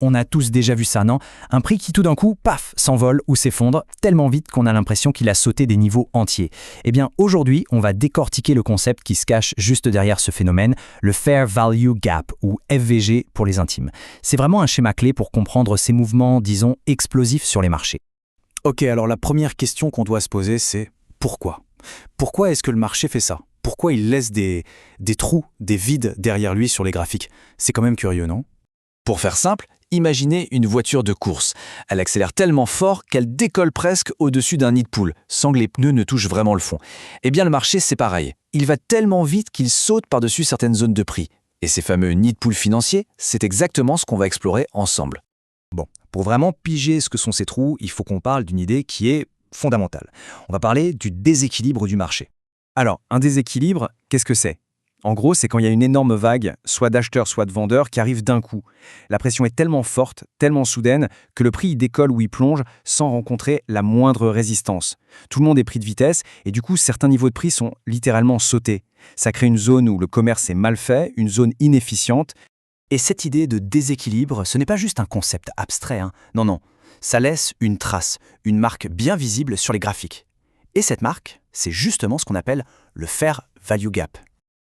On a tous déjà vu ça, non? Un prix qui tout d'un coup, paf, s'envole ou s'effondre tellement vite qu'on a l'impression qu'il a sauté des niveaux entiers. Eh bien, aujourd'hui, on va décortiquer le concept qui se cache juste derrière ce phénomène, le Fair Value Gap, ou FVG pour les intimes. C'est vraiment un schéma clé pour comprendre ces mouvements, disons, explosifs sur les marchés. Ok, alors la première question qu'on doit se poser, c'est pourquoi? Pourquoi est-ce que le marché fait ça? Pourquoi il laisse des trous, des vides derrière lui sur les graphiques? C'est quand même curieux, non? Pour faire simple, imaginez une voiture de course. Elle accélère tellement fort qu'elle décolle presque au-dessus d'un nid de poule, sans que les pneus ne touchent vraiment le fond. Eh bien, le marché, c'est pareil. Il va tellement vite qu'il saute par-dessus certaines zones de prix. Et ces fameux nids de poule financiers, c'est exactement ce qu'on va explorer ensemble. Bon, pour vraiment piger ce que sont ces trous, il faut qu'on parle d'une idée qui est fondamentale. On va parler du déséquilibre du marché. Alors, un déséquilibre, qu'est-ce que c'est? En gros, c'est quand il y a une énorme vague, soit d'acheteurs, soit de vendeurs, qui arrive d'un coup. La pression est tellement forte, tellement soudaine, que le prix y décolle ou y plonge sans rencontrer la moindre résistance. Tout le monde est pris de vitesse, et du coup, certains niveaux de prix sont littéralement sautés. Ça crée une zone où le commerce est mal fait, une zone inefficiente. Et cette idée de déséquilibre, ce n'est pas juste un concept abstrait, hein. Non. Ça laisse une trace, une marque bien visible sur les graphiques. Et cette marque, c'est justement ce qu'on appelle le Fair Value Gap.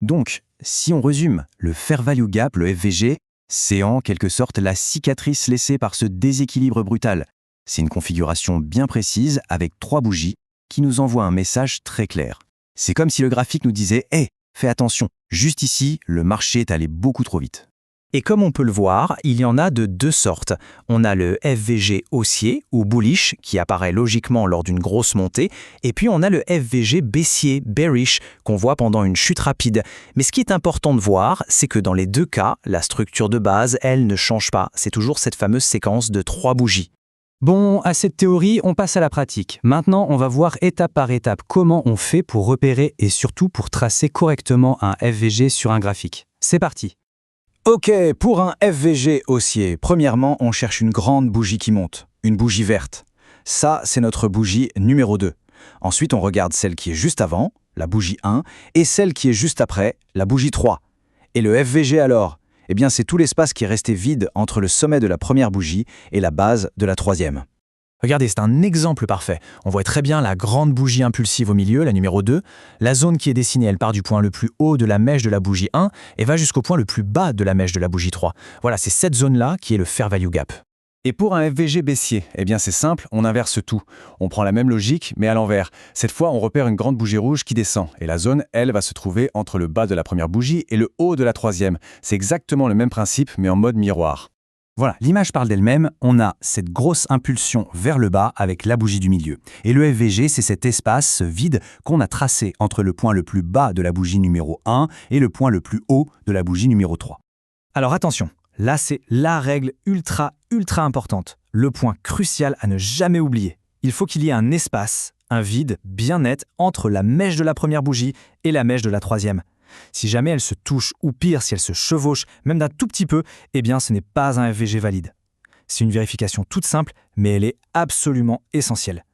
Donc, si on résume, le Fair Value Gap, le FVG, c'est en quelque sorte la cicatrice laissée par ce déséquilibre brutal. C'est une configuration bien précise avec 3 bougies qui nous envoient un message très clair. C'est comme si le graphique nous disait « Hey, fais attention, juste ici, le marché est allé beaucoup trop vite ». Et comme on peut le voir, il y en a de 2 sortes. On a le FVG haussier ou bullish qui apparaît logiquement lors d'une grosse montée, et puis on a le FVG baissier, bearish, qu'on voit pendant une chute rapide. Mais ce qui est important de voir, c'est que dans les 2 cas, la structure de base, elle, ne change pas. C'est toujours cette fameuse séquence de 3 bougies. Bon, à cette théorie, on passe à la pratique. Maintenant, on va voir étape par étape comment on fait pour repérer et surtout pour tracer correctement un FVG sur un graphique. C'est parti! Ok, pour un FVG haussier, premièrement, on cherche une grande bougie qui monte, une bougie verte. Ça, c'est notre bougie numéro 2. Ensuite, on regarde celle qui est juste avant, la bougie 1, et celle qui est juste après, la bougie 3. Et le FVG alors? Eh bien, c'est tout l'espace qui est resté vide entre le sommet de la première bougie et la base de la troisième. Regardez, c'est un exemple parfait. On voit très bien la grande bougie impulsive au milieu, la numéro 2. La zone qui est dessinée, elle part du point le plus haut de la mèche de la bougie 1 et va jusqu'au point le plus bas de la mèche de la bougie 3. Voilà, c'est cette zone-là qui est le Fair Value Gap. Et pour un FVG baissier, eh bien c'est simple, on inverse tout. On prend la même logique, mais à l'envers. Cette fois, on repère une grande bougie rouge qui descend. Et la zone, elle, va se trouver entre le bas de la première bougie et le haut de la troisième. C'est exactement le même principe, mais en mode miroir. Voilà, l'image parle d'elle-même, on a cette grosse impulsion vers le bas avec la bougie du milieu. Et le FVG, c'est cet espace, ce vide qu'on a tracé entre le point le plus bas de la bougie numéro 1 et le point le plus haut de la bougie numéro 3. Alors attention, là c'est la règle ultra importante, le point crucial à ne jamais oublier. Il faut qu'il y ait un espace, un vide bien net entre la mèche de la première bougie et la mèche de la troisième. Si jamais elle se touche, ou pire, si elle se chevauche, même d'un tout petit peu, eh bien ce n'est pas un FVG valide. C'est une vérification toute simple, mais elle est absolument essentielle.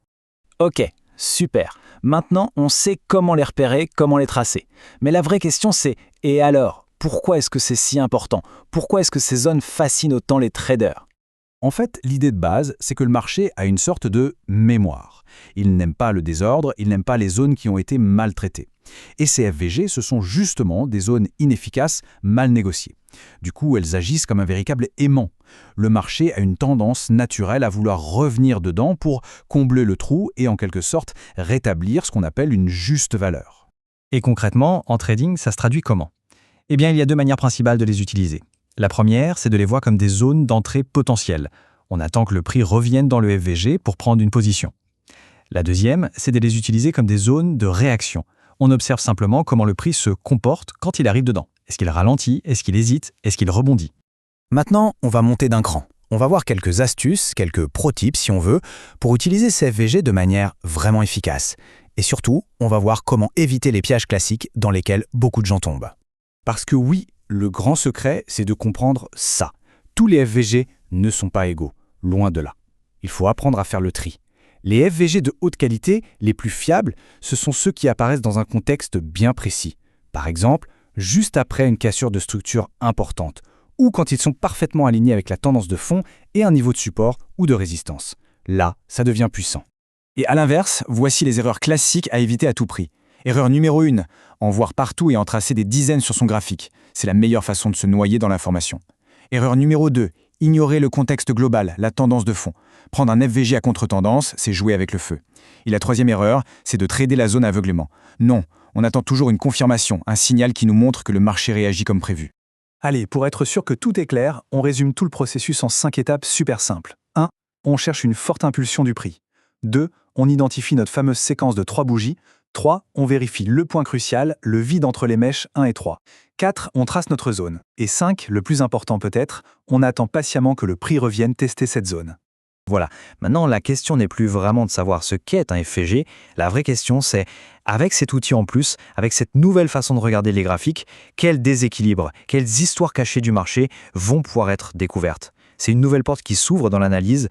Ok, super. Maintenant, on sait comment les repérer, comment les tracer. Mais la vraie question c'est, et alors, pourquoi est-ce que c'est si important? Pourquoi est-ce que ces zones fascinent autant les traders? En fait, l'idée de base, c'est que le marché a une sorte de mémoire. Il n'aime pas le désordre, il n'aime pas les zones qui ont été maltraitées. Et ces FVG, ce sont justement des zones inefficaces, mal négociées. Du coup, elles agissent comme un véritable aimant. Le marché a une tendance naturelle à vouloir revenir dedans pour combler le trou et en quelque sorte rétablir ce qu'on appelle une juste valeur. Et concrètement, en trading, ça se traduit comment? Eh bien, il y a 2 manières principales de les utiliser. La première, c'est de les voir comme des zones d'entrée potentielles. On attend que le prix revienne dans le FVG pour prendre une position. La deuxième, c'est de les utiliser comme des zones de réaction. On observe simplement comment le prix se comporte quand il arrive dedans. Est-ce qu'il ralentit? Est-ce qu'il hésite? Est-ce qu'il rebondit? Maintenant, on va monter d'un cran. On va voir quelques astuces, quelques pro-tips si on veut, pour utiliser ces FVG de manière vraiment efficace. Et surtout, on va voir comment éviter les pièges classiques dans lesquels beaucoup de gens tombent. Parce que oui, le grand secret, c'est de comprendre ça. Tous les FVG ne sont pas égaux, loin de là. Il faut apprendre à faire le tri. Les FVG de haute qualité, les plus fiables, ce sont ceux qui apparaissent dans un contexte bien précis. Par exemple, juste après une cassure de structure importante, ou quand ils sont parfaitement alignés avec la tendance de fond et un niveau de support ou de résistance. Là, ça devient puissant. Et à l'inverse, voici les erreurs classiques à éviter à tout prix. Erreur numéro 1, en voir partout et en tracer des dizaines sur son graphique. C'est la meilleure façon de se noyer dans l'information. Erreur numéro 2, ignorer le contexte global, la tendance de fond. Prendre un FVG à contre-tendance, c'est jouer avec le feu. Et la troisième erreur, c'est de trader la zone aveuglément. Non, on attend toujours une confirmation, un signal qui nous montre que le marché réagit comme prévu. Allez, pour être sûr que tout est clair, on résume tout le processus en 5 étapes super simples. 1. On cherche une forte impulsion du prix. 2. On identifie notre fameuse séquence de 3 bougies. 3. On vérifie le point crucial, le vide entre les mèches 1 et 3. 4. On trace notre zone. Et 5, le plus important peut-être, on attend patiemment que le prix revienne tester cette zone. Voilà, maintenant la question n'est plus vraiment de savoir ce qu'est un FVG, la vraie question c'est, avec cet outil en plus, avec cette nouvelle façon de regarder les graphiques, quels déséquilibres, quelles histoires cachées du marché vont pouvoir être découvertes. C'est une nouvelle porte qui s'ouvre dans l'analyse,